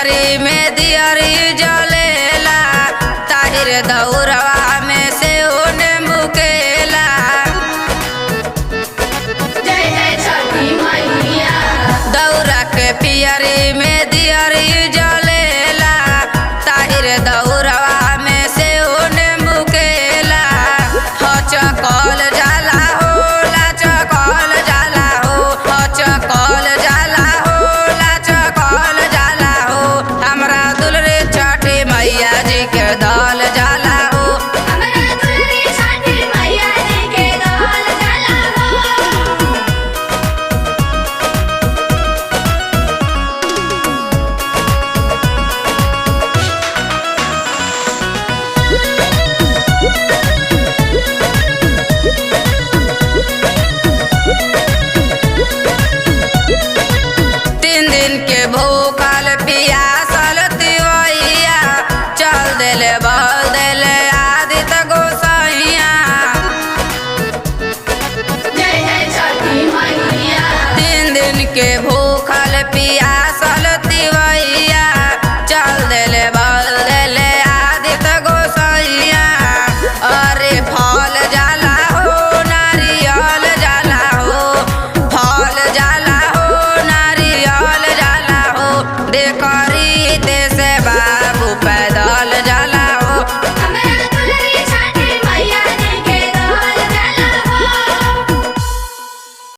पियरी में दियरी जलेला, ताहिर दौरवा में से ओने मुकेला। जय जय छठी मैया। दौरा के पियरी में दियरी जलेला, ताहिर दौरवा में से ओने मुकेला। चकल जाला हो ला चकल जाला हो, चकल जाला हो ला चकल जाला हो। हमरा दुलरे छठी मैया जी के दल जाला हो। हमरा दुलरी छठी मैया जी के दल जाला हो। तीन दिन के भूखल पियासल तिवैया, चल देले